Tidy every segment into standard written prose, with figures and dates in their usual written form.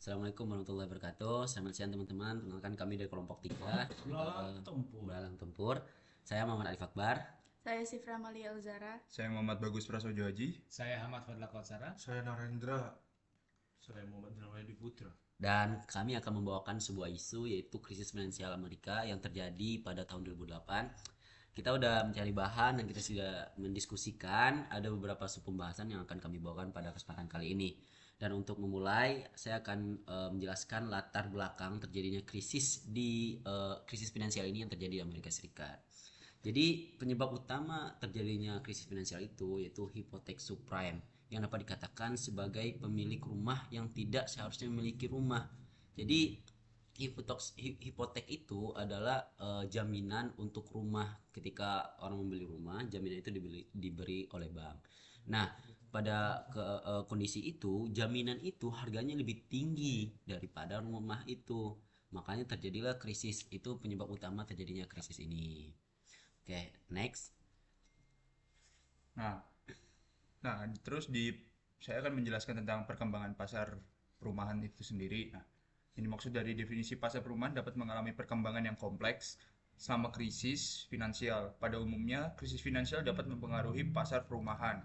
Assalamualaikum warahmatullahi wabarakatuh. Selamat siang teman-teman. Perkenalkan kami dari kelompok 3 Belalang tempur. Belalang Tempur. Saya Muhammad Arif Akbar. Saya Sifra Malia Elzara. Saya Muhammad Bagus Prasojo Haji. Saya Ahmad Fadla Kautsara. Saya Narendra. Saya Muhammad Rinaldi Putra. Dan kami akan membawakan sebuah isu yaitu krisis finansial Amerika yang terjadi pada tahun 2008. Kita udah mencari bahan dan kita sudah mendiskusikan. Ada beberapa sub pembahasan yang akan kami bawakan pada kesempatan kali ini. Dan untuk memulai, saya akan menjelaskan latar belakang terjadinya krisis finansial ini yang terjadi di Amerika Serikat. Jadi penyebab utama terjadinya krisis finansial itu yaitu hipotek subprime yang dapat dikatakan sebagai pemilik rumah yang tidak seharusnya memiliki rumah. Jadi hipotek itu adalah jaminan untuk rumah. Ketika orang membeli rumah, jaminan itu diberi oleh bank. Nah, pada kondisi itu, jaminan itu harganya lebih tinggi daripada rumah itu. Makanya terjadilah krisis. Itu penyebab utama terjadinya krisis ini. Oke, next. Nah, terus saya akan menjelaskan tentang perkembangan pasar perumahan itu sendiri. Nah, ini maksud dari definisi pasar perumahan dapat mengalami perkembangan yang kompleks sama krisis finansial. Pada umumnya, krisis finansial dapat mempengaruhi pasar perumahan.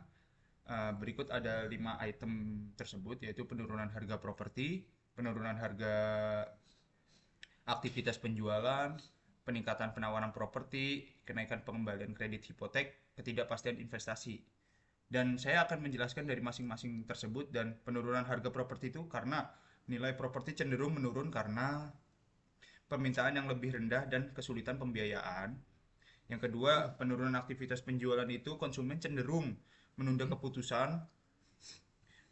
Berikut ada 5 item tersebut, yaitu penurunan harga properti, penurunan harga aktivitas penjualan, peningkatan penawaran properti, kenaikan pengembalian kredit hipotek, ketidakpastian investasi. Dan saya akan menjelaskan dari masing-masing tersebut. Dan penurunan harga properti itu karena nilai properti cenderung menurun karena permintaan yang lebih rendah dan kesulitan pembiayaan. Yang kedua, penurunan aktivitas penjualan itu konsumen cenderung menunda keputusan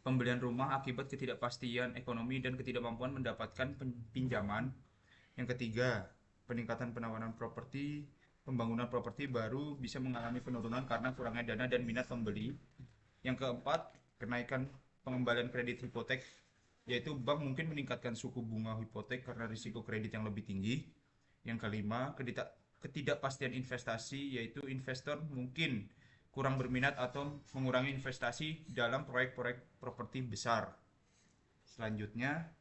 pembelian rumah akibat ketidakpastian ekonomi dan ketidakmampuan mendapatkan pinjaman. Yang ketiga, peningkatan penawaran properti, pembangunan properti baru bisa mengalami penurunan karena kurangnya dana dan minat pembeli. Yang keempat, kenaikan pengembalian kredit hipotek, yaitu bank mungkin meningkatkan suku bunga hipotek karena risiko kredit yang lebih tinggi. Yang kelima, ketidakpastian investasi, yaitu investor mungkin kurang berminat atau mengurangi investasi dalam proyek-proyek properti besar. Selanjutnya,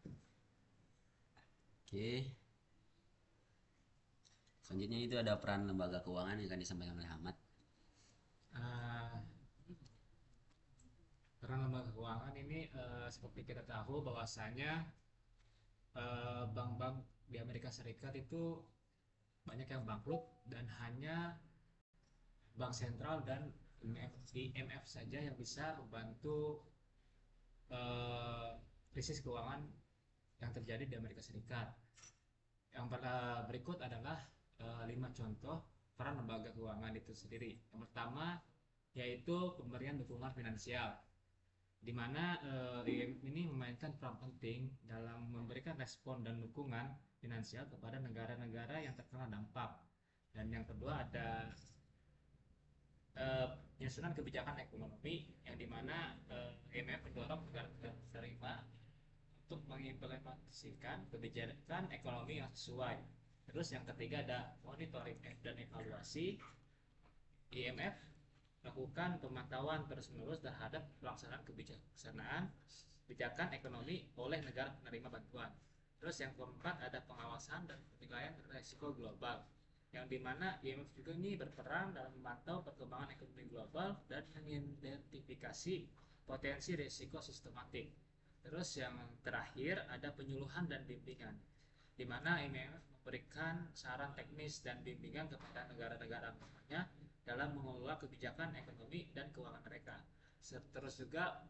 Oke. Selanjutnya itu ada peran lembaga keuangan yang akan disampaikan oleh Ahmad. Uh, Peran lembaga keuangan ini seperti kita tahu bahwasanya bank-bank di Amerika Serikat itu banyak yang bangkrut dan hanya bank sentral dan IMF saja yang bisa membantu krisis keuangan yang terjadi di Amerika Serikat. Yang berikut adalah 5 contoh peran lembaga keuangan itu sendiri. Yang pertama yaitu pemberian dukungan finansial, di mana IMF ini memainkan peran penting dalam memberikan respon dan dukungan finansial kepada negara-negara yang terkena dampak. Dan yang kedua ada penyusunan kebijakan ekonomi, yang dimana IMF mendorong negara-negara penerima untuk mengimplementasikan kebijakan ekonomi yang sesuai. Terus yang ketiga ada monitoring dan evaluasi. IMF melakukan pemantauan terus-menerus terhadap pelaksanaan kebijakan ekonomi oleh negara penerima bantuan. Terus yang keempat ada pengawasan dan penilaian risiko global, yang dimana IMF juga ini berperan dalam memantau perkembangan ekonomi global dan mengidentifikasi potensi risiko sistematik. Terus yang terakhir ada penyuluhan dan bimbingan, di mana IMF memberikan saran teknis dan bimbingan kepada negara-negara anggotanya dalam mengelola kebijakan ekonomi dan keuangan mereka. Terus juga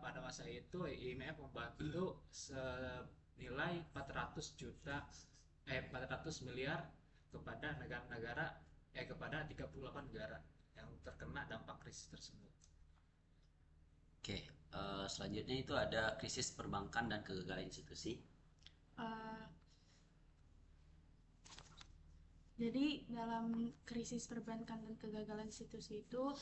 pada masa itu IMF membantu senilai 400 miliar kepada negara-negara kepada 38 negara yang terkena dampak krisis tersebut. Oke, selanjutnya itu ada krisis perbankan dan kegagalan institusi. Jadi dalam krisis perbankan dan kegagalan institusi itu,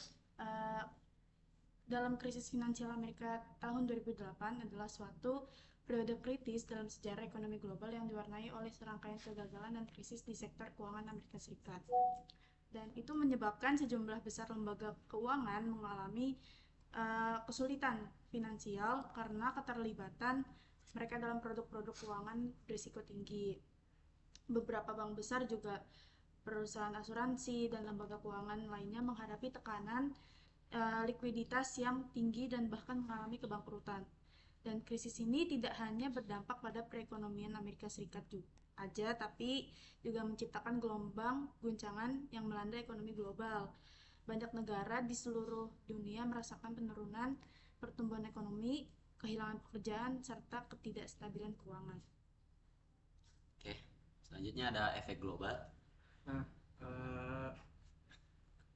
dalam krisis finansial Amerika tahun 2008 adalah suatu periode kritis dalam sejarah ekonomi global yang diwarnai oleh serangkaian kegagalan dan krisis di sektor keuangan Amerika Serikat. Dan itu menyebabkan sejumlah besar lembaga keuangan mengalami kesulitan finansial karena keterlibatan mereka dalam produk-produk keuangan berisiko tinggi. Beberapa bank besar juga perusahaan asuransi dan lembaga keuangan lainnya menghadapi tekanan likuiditas yang tinggi dan bahkan mengalami kebangkrutan. Dan krisis ini tidak hanya berdampak pada perekonomian Amerika Serikat aja, tapi juga menciptakan gelombang guncangan yang melanda ekonomi global. Banyak negara di seluruh dunia merasakan penurunan pertumbuhan ekonomi, kehilangan pekerjaan, serta ketidakstabilan keuangan. Oke, selanjutnya ada efek global. Nah,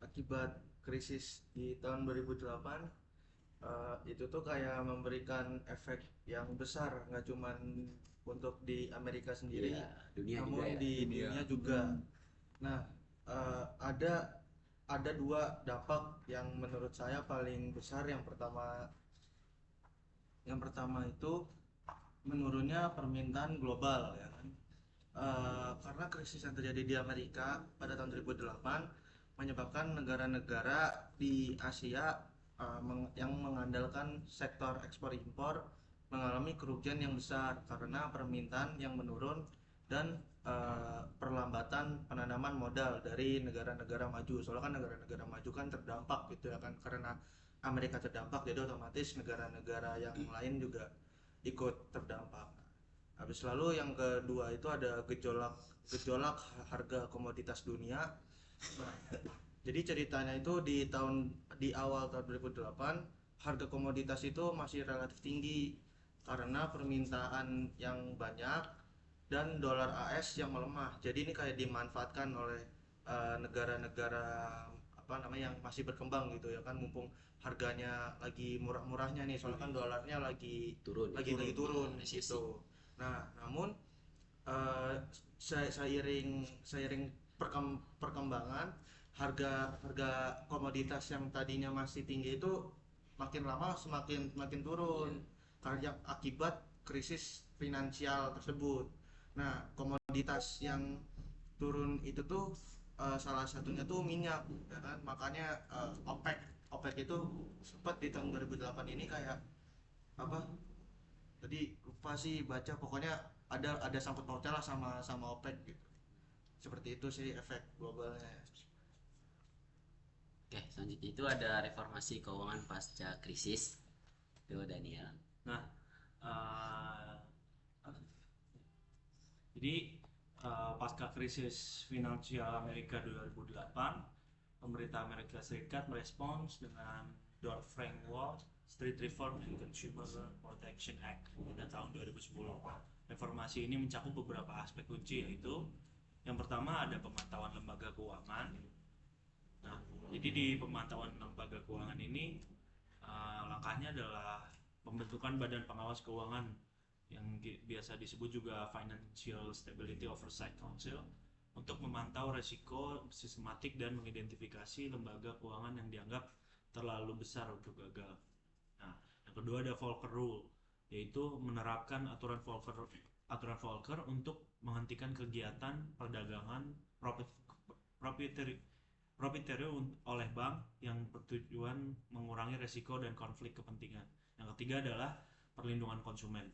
akibat krisis di tahun 2008 itu tuh kayak memberikan efek yang besar, nggak cuman untuk di Amerika sendiri, Iya, dunia namun juga ya. di dunia juga. Nah, ada dua dampak yang menurut saya paling besar. Yang pertama itu menurunnya permintaan global, ya kan. Karena krisis yang terjadi di Amerika pada tahun 2008 menyebabkan negara-negara di Asia yang mengandalkan sektor ekspor impor mengalami kerugian yang besar karena permintaan yang menurun dan perlambatan penanaman modal dari negara-negara maju. Soalnya kan negara-negara maju kan terdampak gitu ya kan, karena Amerika terdampak, jadi otomatis negara-negara yang lain juga ikut terdampak. Habis lalu yang kedua itu ada gejolak harga komoditas dunia. Nah, jadi ceritanya itu di awal tahun 2008 harga komoditas itu masih relatif tinggi karena permintaan yang banyak dan dolar AS yang melemah. Jadi ini kayak dimanfaatkan oleh negara-negara yang masih berkembang gitu ya kan, mumpung harganya lagi murah-murahnya nih, soalnya kan dolarnya lagi Turun. turun Resesi. gitu. Nah, namun seiring perkembangan harga komoditas yang tadinya masih tinggi itu makin lama semakin turun karena akibat krisis finansial tersebut. Nah, komoditas yang turun itu tuh salah satunya tuh minyak, ya kan? Makanya OPEC itu sempat di tahun 2008 ini kayak apa? Tadi lupa sih baca, pokoknya ada sangkut pautnya lah sama OPEC gitu. Seperti itu sih efek globalnya. Oke, selanjutnya itu ada reformasi keuangan pasca krisis. Itu Daniel. Nah, jadi pasca krisis finansial Amerika 2008, pemerintah Amerika Serikat merespons dengan Dodd-Frank Law, Street Reform and Consumer Protection Act pada tahun 2010. Reformasi ini mencakup beberapa aspek kunci, yaitu yang pertama ada pemantauan lembaga keuangan. Nah, jadi di pemantauan lembaga keuangan ini langkahnya adalah pembentukan badan pengawas keuangan yang biasa disebut juga Financial Stability Oversight Council untuk memantau resiko sistematik dan mengidentifikasi lembaga keuangan yang dianggap terlalu besar untuk gagal. Nah, yang kedua ada Volcker Rule, yaitu menerapkan aturan Volcker untuk menghentikan kegiatan perdagangan proprietary oleh bank yang bertujuan mengurangi resiko dan konflik kepentingan. Yang ketiga adalah perlindungan konsumen.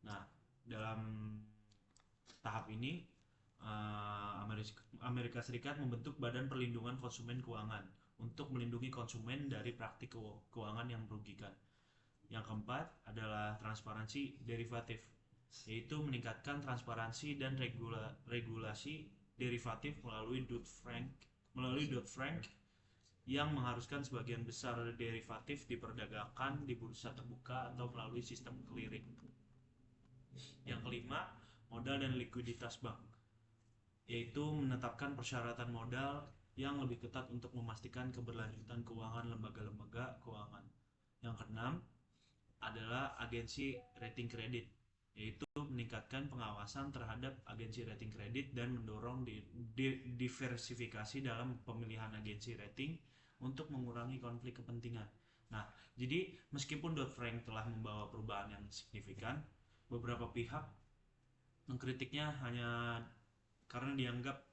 Nah, dalam tahap ini Amerika Serikat membentuk Badan Perlindungan Konsumen Keuangan untuk melindungi konsumen dari praktik keuangan yang merugikan. Yang keempat adalah transparansi derivatif, yaitu meningkatkan transparansi dan regulasi derivatif melalui Dodd-Frank yang mengharuskan sebagian besar derivatif diperdagangkan di bursa terbuka atau melalui sistem clearing. Yang kelima, modal dan likuiditas bank, yaitu menetapkan persyaratan modal yang lebih ketat untuk memastikan keberlanjutan keuangan lembaga-lembaga keuangan. Yang keenam adalah agensi rating kredit, yaitu meningkatkan pengawasan terhadap agensi rating kredit dan mendorong diversifikasi dalam pemilihan agensi rating untuk mengurangi konflik kepentingan. Nah, jadi meskipun Dodd-Frank telah membawa perubahan yang signifikan, beberapa pihak mengkritiknya hanya karena dianggap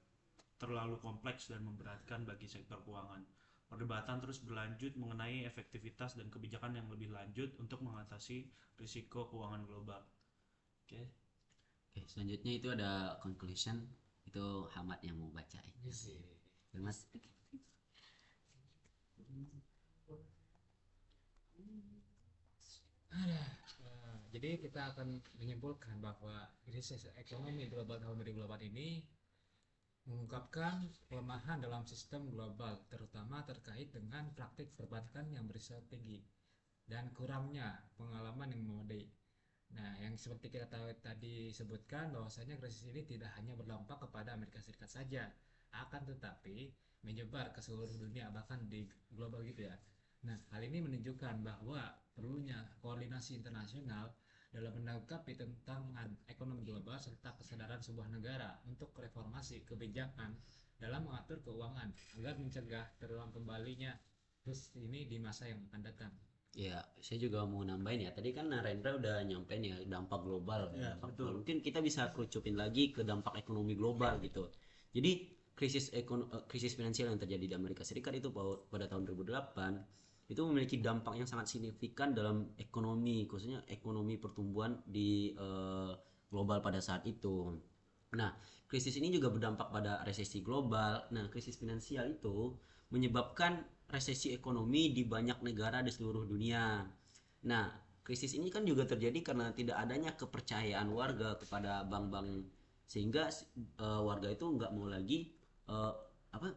terlalu kompleks dan memberatkan bagi sektor keuangan. Perdebatan terus berlanjut mengenai efektivitas dan kebijakan yang lebih lanjut untuk mengatasi risiko keuangan global. selanjutnya itu ada conclusion, itu Hamad yang mau bacain. Mas. Jadi kita akan menyimpulkan bahwa krisis ekonomi global tahun 2008 ini mengungkapkan kelemahan dalam sistem global, terutama terkait dengan praktik perbankan yang berisiko tinggi dan kurangnya pengalaman yang memadai. Nah, yang seperti kita tahu tadi sebutkan bahwasanya krisis ini tidak hanya berdampak kepada Amerika Serikat saja, akan tetapi menyebar ke seluruh dunia, bahkan di global gitu ya. Nah, hal ini menunjukkan bahwa perlunya koordinasi internasional dalam menanggapi tantangan ekonomi global serta kesadaran sebuah negara untuk reformasi kebijakan dalam mengatur keuangan agar mencegah terulang kembalinya krisis ini di masa yang akan datang. Ya, saya juga mau nambahin ya. Tadi kan Narendra udah nyampein ya dampak global. Ya, Dampak betul. global. Mungkin kita bisa kerucupin lagi ke dampak ekonomi global gitu. Jadi krisis finansial yang terjadi di Amerika Serikat itu pada tahun 2008 itu memiliki dampak yang sangat signifikan dalam ekonomi, khususnya ekonomi pertumbuhan di global pada saat itu. Nah, krisis ini juga berdampak pada resesi global. Nah, krisis finansial itu menyebabkan resesi ekonomi di banyak negara di seluruh dunia. Nah, krisis ini kan juga terjadi karena tidak adanya kepercayaan warga kepada bank-bank, sehingga warga itu nggak mau lagi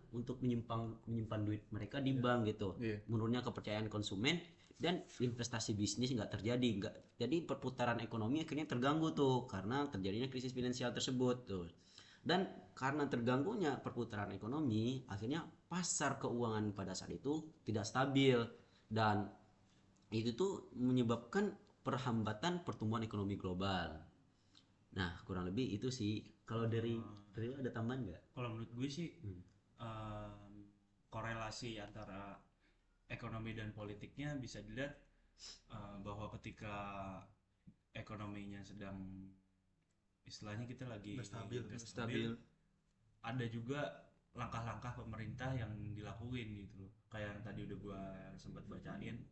untuk menyimpan duit mereka di bank gitu. Menurunnya kepercayaan konsumen dan investasi bisnis nggak terjadi. Jadi perputaran ekonomi akhirnya terganggu tuh karena terjadinya krisis finansial tersebut tuh. Dan karena terganggunya perputaran ekonomi, akhirnya pasar keuangan pada saat itu tidak stabil dan itu tuh menyebabkan perhambatan pertumbuhan ekonomi global. Nah, kurang lebih itu sih. Kalau dari lu ada tambahan nggak? Kalau menurut gue sih korelasi antara ekonomi dan politiknya bisa dilihat bahwa ketika ekonominya sedang istilahnya kita lagi nggak stabil, ada juga langkah-langkah pemerintah yang dilakuin gitu loh, kayak yang tadi udah gua sempat bacain.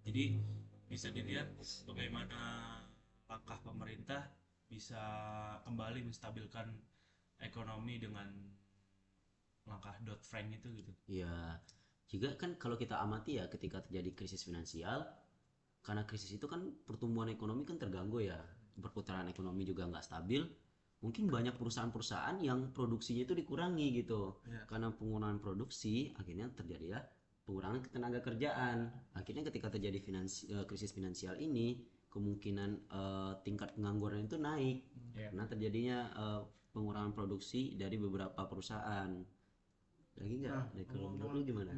Jadi bisa dilihat bagaimana langkah pemerintah bisa kembali menstabilkan ekonomi dengan langkah Dodd-Frank itu gitu. Ya, juga kan kalau kita amati ya ketika terjadi krisis finansial, karena krisis itu kan pertumbuhan ekonomi kan terganggu ya, perputaran ekonomi juga nggak stabil, mungkin banyak perusahaan-perusahaan yang produksinya itu dikurangi gitu. Karena pengurangan produksi akhirnya terjadi ya pengurangan tenaga kerjaan. Akhirnya ketika terjadi krisis finansial ini kemungkinan tingkat pengangguran itu naik karena terjadinya pengurangan produksi dari beberapa perusahaan. Lagi nggak? Kalau menurut lu gimana?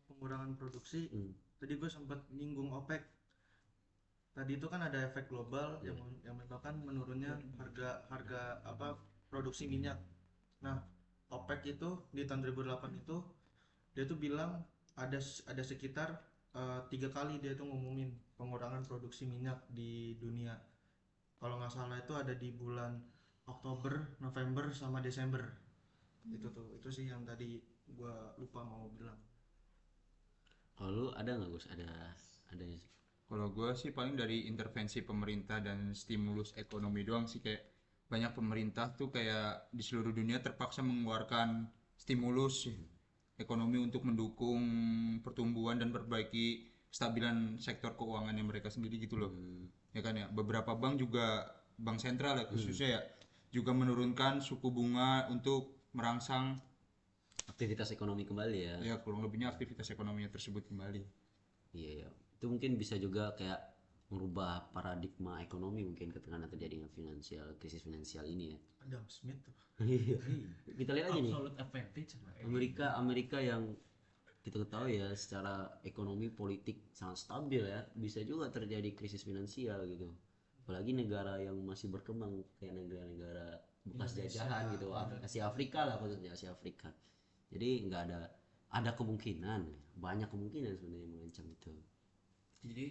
Pengurangan produksi, tadi gue sempat nyinggung OPEC. Tadi itu kan ada efek global yang menyebabkan menurunnya harga produksi minyak. Nah, OPEC itu di tahun 2008 itu dia tuh bilang ada sekitar 3 kali dia tuh ngumumin pengurangan produksi minyak di dunia. Kalau nggak salah itu ada di bulan Oktober, November sama Desember. Itu sih yang tadi gua lupa mau bilang. Kalau lu ada nggak Gus? Ada. Kalau gue sih paling dari intervensi pemerintah dan stimulus ekonomi doang sih, kayak banyak pemerintah tuh kayak di seluruh dunia terpaksa mengeluarkan stimulus ekonomi untuk mendukung pertumbuhan dan perbaiki kestabilan sektor keuangan yang mereka sendiri gitu loh. Ya kan ya, beberapa bank juga, bank sentral ya khususnya ya, juga menurunkan suku bunga untuk merangsang Aktivitas ekonomi kembali ya. ya kurang lebihnya aktivitas ekonominya tersebut kembali. Iya, ya. Itu mungkin bisa juga kayak merubah paradigma ekonomi mungkin ketika terjadinya krisis finansial ini ya. Adam Smith tuh. Iya. Kita lihat aja nih. Absolute advantage. Amerika yang kita ketahui ya secara ekonomi politik sangat stabil ya, bisa juga terjadi krisis finansial gitu. Apalagi negara yang masih berkembang kayak negara-negara bekas jajahan gitu, Asia Afrika lah khususnya Asia Afrika. Jadi nggak ada kemungkinan, banyak kemungkinan sebenarnya mengancam itu. Jadi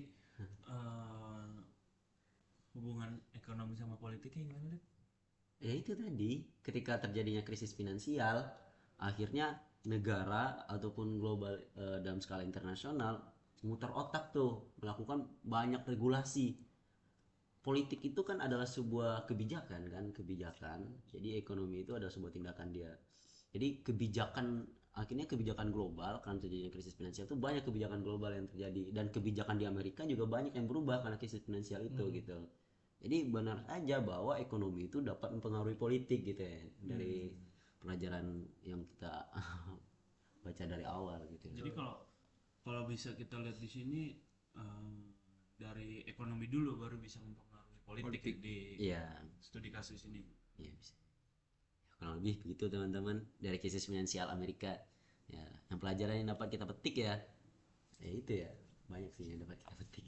hubungan ekonomi sama politiknya gimana Lid? Ya itu tadi, ketika terjadinya krisis finansial, akhirnya negara ataupun global dalam skala internasional memutar otak tuh, melakukan banyak regulasi politik itu kan adalah sebuah kebijakan kan, kebijakan. Jadi ekonomi itu adalah sebuah tindakan dia. Jadi akhirnya kebijakan global karena terjadinya krisis finansial itu banyak kebijakan global yang terjadi, dan kebijakan di Amerika juga banyak yang berubah karena krisis finansial itu gitu. Jadi benar saja bahwa ekonomi itu dapat mempengaruhi politik gitu ya, dari pelajaran yang kita baca dari awal gitu. Jadi kalau bisa kita lihat di sini, dari ekonomi dulu baru bisa mempengaruhi politik di Iya, studi kasus ini. iya bisa. Kurang lebih begitu teman-teman dari krisis finansial Amerika. Ya, yang pelajaran yang dapat kita petik ya itu ya banyak sih yang dapat kita petik.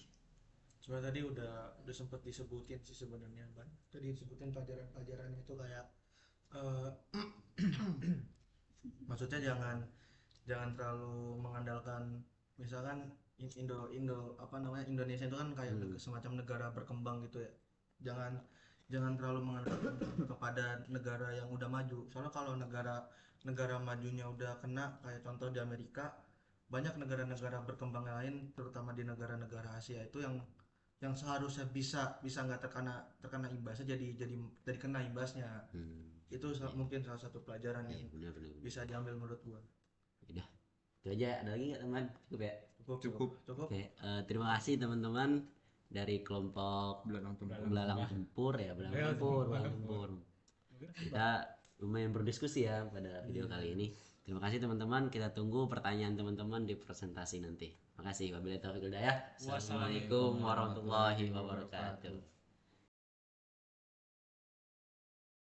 Sebenarnya tadi udah sempat disebutin sih sebenarnya, Ban. Tadi disebutin pelajaran-pelajaran itu kayak eh, maksudnya jangan terlalu mengandalkan, misalkan Indonesia itu kan kayak semacam negara berkembang gitu ya. Jangan terlalu mengandalkan kepada negara yang udah maju. Soalnya kalau negara majunya udah kena, kayak contoh di Amerika, banyak negara-negara berkembang lain, terutama di negara-negara Asia itu yang seharusnya bisa nggak terkena imbasnya jadi kena imbasnya. Itu mungkin salah satu pelajaran yang Benar. bisa diambil menurut gua. Udah itu aja, ada lagi nggak teman? Cukup ya. Cukup. Oke, terima kasih teman-teman dari kelompok Belalang Tempur. Kita lumayan berdiskusi ya pada video kali ini. Terima kasih teman-teman, kita tunggu pertanyaan teman-teman di presentasi nanti. Makasih, wabillahi taufiq wal hidayah. Wassalamualaikum warahmatullahi wabarakatuh.